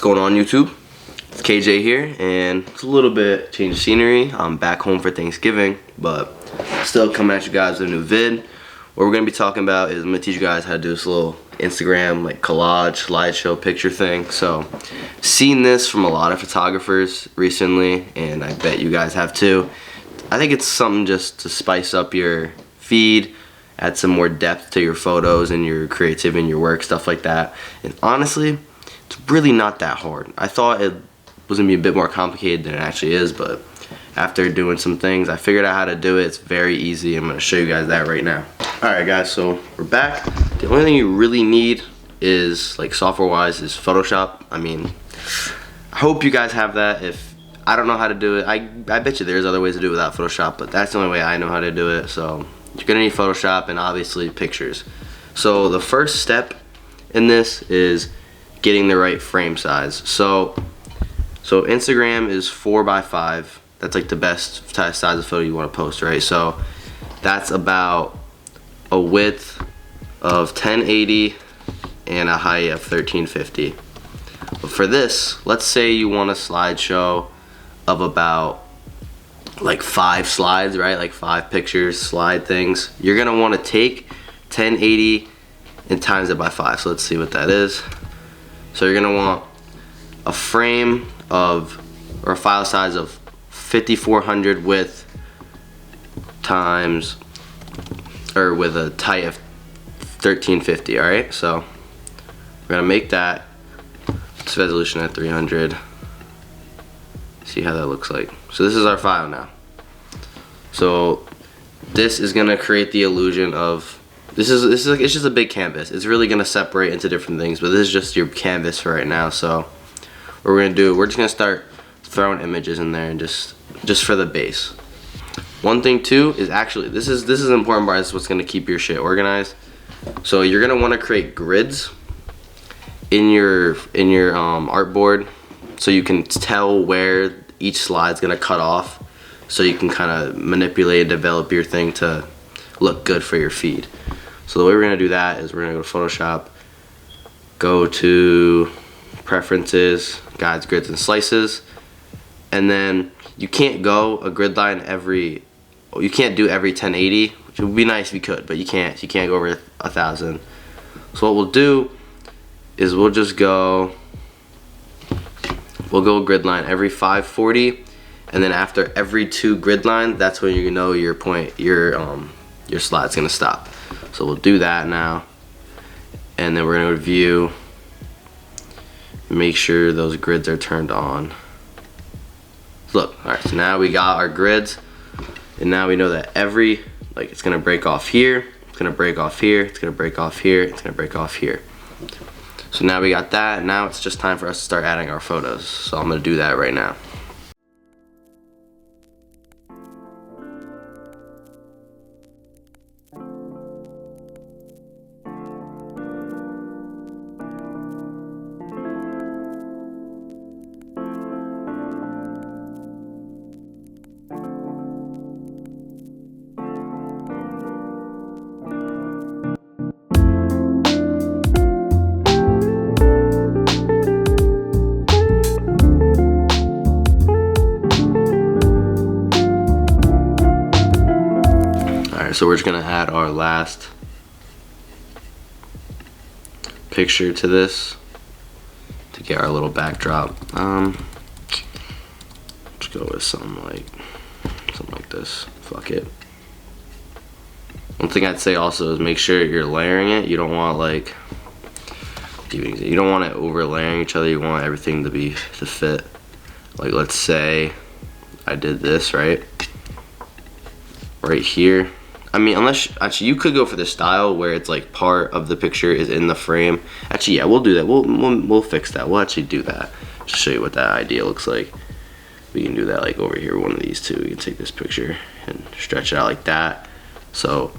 What's going on, YouTube? It's KJ here, and it's a little bit change of scenery. I'm back home for Thanksgiving, but still coming at you guys with a new vid. What we're gonna be talking about is I'm gonna teach you guys how to do this little Instagram like collage, slideshow picture thing. So, seen this from a lot of photographers recently, and I bet you guys have too. I think it's something just to spice up your feed, add some more depth to your photos and your creativity and your work, stuff like that. And honestly, it's really not that hard. I thought it was gonna be a bit more complicated than it actually is, but after doing some things, I figured out how to do it. It's very easy. I'm gonna show you guys that right now. Alright guys, so we're back. The only thing you really need is, like, software-wise, is Photoshop. I mean, I hope you guys have that. If I don't know how to do it, I bet you there's other ways to do it without Photoshop, but that's the only way I know how to do it. So you're gonna need Photoshop and obviously pictures. So the first step in this is getting the right frame size. So Instagram is 4x5. That's like the best size of photo you want to post, right? So that's about a width of 1080 and a height of 1350. But for this, let's say you want a slideshow of about like 5 slides, right? Like 5 pictures, slide things. You're gonna want to take 1080 and times it by 5. So let's see what that is. So you're gonna want a frame of, or a file size of 5400 width times, or with a height of 1350, all right? So we're gonna make that. It's resolution at 300. See how that looks like. So this is our file now. So this is gonna create the illusion of, this is like, it's just a big canvas. It's really gonna separate into different things, but this is just your canvas for right now. So what we're gonna do, we're just gonna start throwing images in there and just for the base. One thing too is actually, this is an important part. This is what's gonna keep your shit organized. So you're gonna wanna create grids in your artboard, so you can tell where each slide's gonna cut off, so you can kind of manipulate and develop your thing to look good for your feed. So the way we're gonna do that is we're gonna go to Photoshop, go to Preferences, Guides, Grids, and Slices, and then you can't go a grid line every, you can't do every 1080, which would be nice if you could, but you can't go over 1000. So what we'll do is we'll go grid line every 540, and then after every 2 grid line, that's when you know your slide's gonna stop. So we'll do that now, and then we're gonna review, make sure those grids are turned on. Look, all right, so now we got our grids, and now we know that every, like, it's gonna break off here, it's gonna break off here, it's gonna break off here, it's gonna break off here. So now we got that. Now it's just time for us to start adding our photos. So I'm gonna do that right now. So we're just gonna add our last picture to this to get our little backdrop. Let's go with something like this. Fuck it. One thing I'd say also is make sure you're layering it. You don't want like, you don't want it over layering each other. You want everything to fit. Like, let's say I did this right here. I mean, unless, actually, you could go for the style where it's like part of the picture is in the frame. Actually, yeah, we'll do that. We'll fix that. We'll actually do that. Just show you what that idea looks like. We can do that like over here, one of these two. We can take this picture and stretch it out like that. So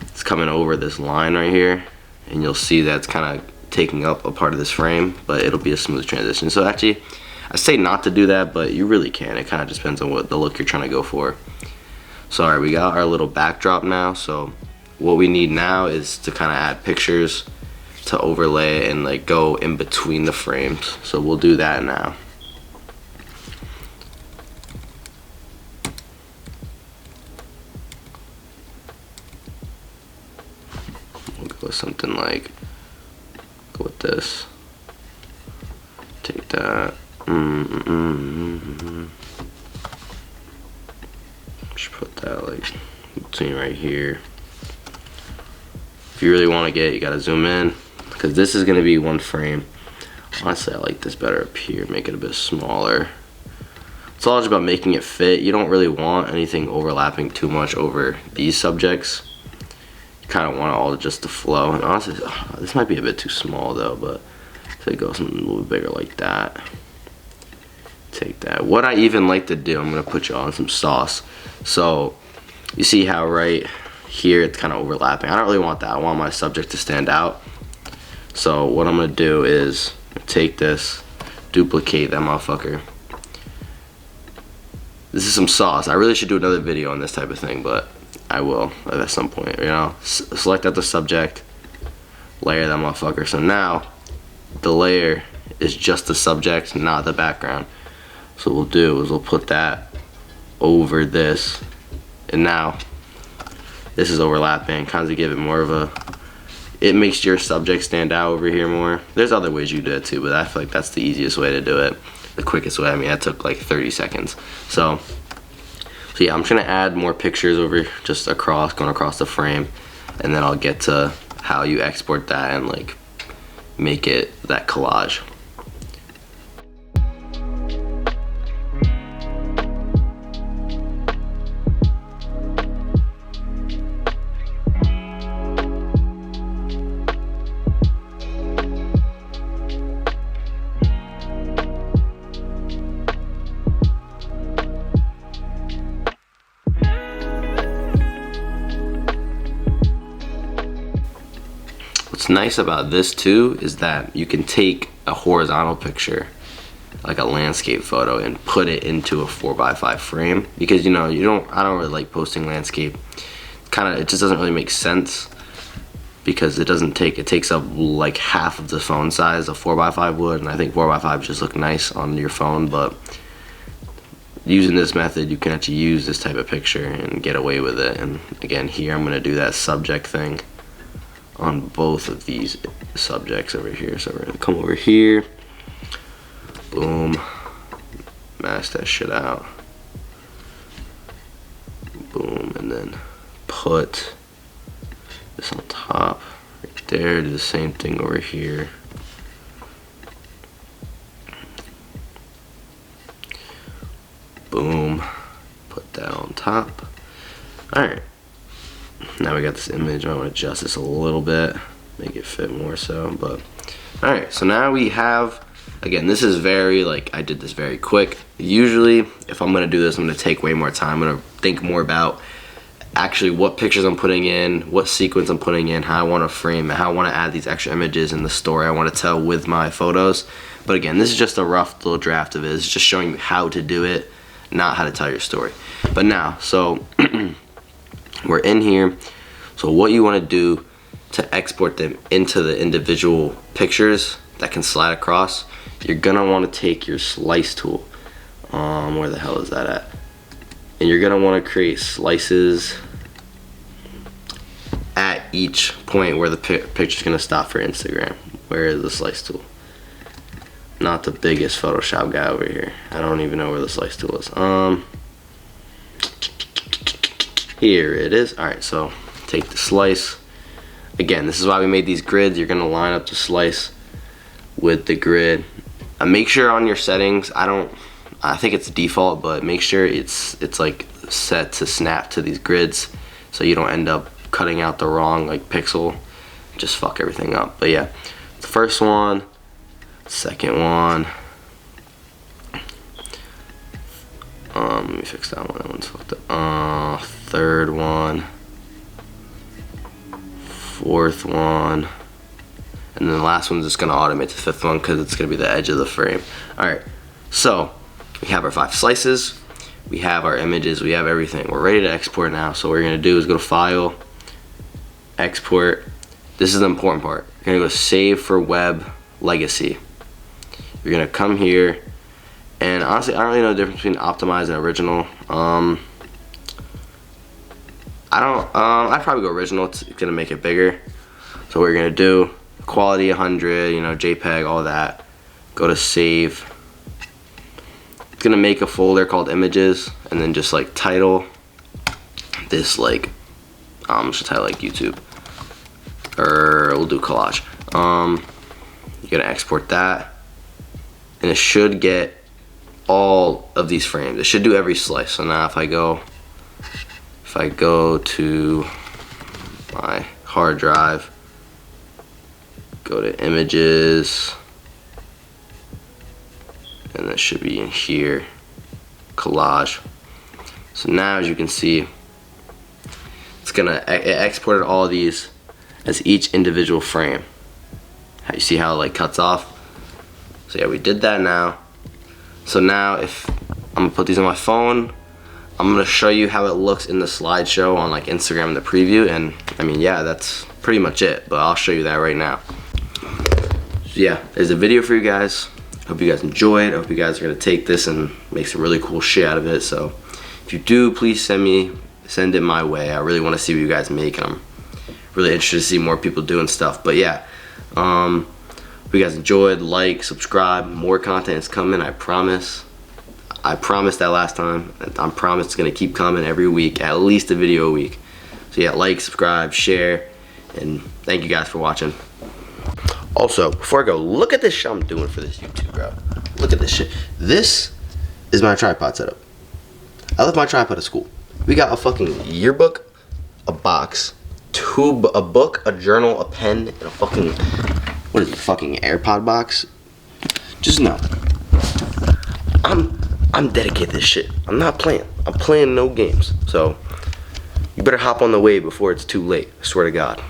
it's coming over this line right here, and you'll see that it's kind of taking up a part of this frame, but it'll be a smooth transition. So actually, I say not to do that, but you really can. It kind of just depends on what the look you're trying to go for. So alright, we got our little backdrop now. So what we need now is to kind of add pictures to overlay it and like go in between the frames. So we'll do that now. We'll go with something like, go with this. Take that. Just put that like between right here. If you really want to get it, you gotta zoom in, because this is gonna be one frame. Honestly, I like this better up here, make it a bit smaller. It's all just about making it fit. You don't really want anything overlapping too much over these subjects. You kind of want it all just to flow. And honestly, this might be a bit too small though, but if it goes something a little bit bigger like that. Take that. What I even like to do, I'm gonna put you on some sauce. So you see how right here it's kind of overlapping. I don't really want that. I want my subject to stand out. So what I'm gonna do is take this, duplicate that motherfucker. This is some sauce. I really should do another video on this type of thing, but I will at some point, you know. Select out the subject, layer that motherfucker. So now the layer is just the subject, not the background. So what we'll do is we'll put that over this, and now this is overlapping, kind of give it more of a, it makes your subject stand out over here more. There's other ways you do it too, but I feel like that's the easiest way to do it, the quickest way. I mean, that took like 30 seconds. So yeah, I'm just gonna add more pictures over just across, going across the frame, and then I'll get to how you export that and like make it that collage. What's nice about this too is that you can take a horizontal picture, like a landscape photo, and put it into a 4x5 frame, because you know, I don't really like posting landscape. It just doesn't really make sense, because it takes up like half of the phone size a 4x5 would, and I think 4x5 just look nice on your phone. But using this method, you can actually use this type of picture and get away with it. And again, here I'm gonna do that subject thing on both of these subjects over here. So we're gonna come over here, boom, mask that shit out, boom, and then put this on top right there. Do the same thing over here. Boom, put that on top. All right. Now we got this image. I want to adjust this a little bit, make it fit more so. But all right, so now we have, again, this is very, like, I did this very quick. Usually if I'm gonna do this, I'm gonna take way more time. I'm gonna think more about actually what pictures I'm putting in, what sequence I'm putting in, how I want to frame it, how I want to add these extra images in the story I want to tell with my photos. But again, this is just a rough little draft of it. It's just showing you how to do it, not how to tell your story. But now, so we're in here. So what you want to do to export them into the individual pictures that can slide across, you're gonna want to take your slice tool. Where the hell is that at? And you're gonna want to create slices at each point where the picture's gonna stop for Instagram. Where is the slice tool? Not the biggest Photoshop guy over here. I don't even know where the slice tool is. Here it is. Alright, so take the slice. Again, this is why we made these grids. You're gonna line up the slice with the grid. Make sure on your settings, I think it's default, but make sure it's like set to snap to these grids, so you don't end up cutting out the wrong like pixel, just fuck everything up. But yeah, the first one, second one, let me fix that one. That one's fucked up. Third one, fourth one, and then the last one's just gonna automate the fifth one because it's gonna be the edge of the frame. All right, so we have our 5 slices, we have our images, we have everything. We're ready to export now. So what we're gonna do is go to File, Export, this is the important part. You're gonna go save for web legacy. You're gonna come here, and honestly, I don't really know the difference between optimize and original. I'd probably go original. It's gonna make it bigger. So what you're gonna do, quality 100, you know, JPEG, all that. Go to save. It's gonna make a folder called images, and then just like title this like, should title like YouTube, or we'll do collage. You're gonna export that, and it should get all of these frames. It should do every slice. So now if I go to my hard drive, go to images, and that should be in here, collage. So now as you can see, it exported all of these as each individual frame. You see how it like cuts off? So yeah, we did that now. So now if I'm gonna put these on my phone, I'm gonna show you how it looks in the slideshow on like Instagram in the preview, and I mean, yeah, that's pretty much it, but I'll show you that right now. So yeah, there's a video for you guys. Hope you guys enjoyed. I hope you guys are gonna take this and make some really cool shit out of it. So if you do, please send it my way. I really wanna see what you guys make, and I'm really interested to see more people doing stuff. But yeah, hope you guys enjoyed. Like, subscribe, more content is coming, I promise. I promised that last time, and I promise it's gonna keep coming every week, at least a video a week. So yeah, like, subscribe, share, and thank you guys for watching. Also, before I go, look at this shit I'm doing for this YouTube, bro. Look at this shit. This is my tripod setup. I left my tripod at school. We got a fucking yearbook, a box, a book, a journal, a pen, and a fucking, what is it, fucking AirPod box? Just know, I'm dedicated to this shit. I'm not playing. I'm playing no games. So, you better hop on the wave before it's too late. I swear to God.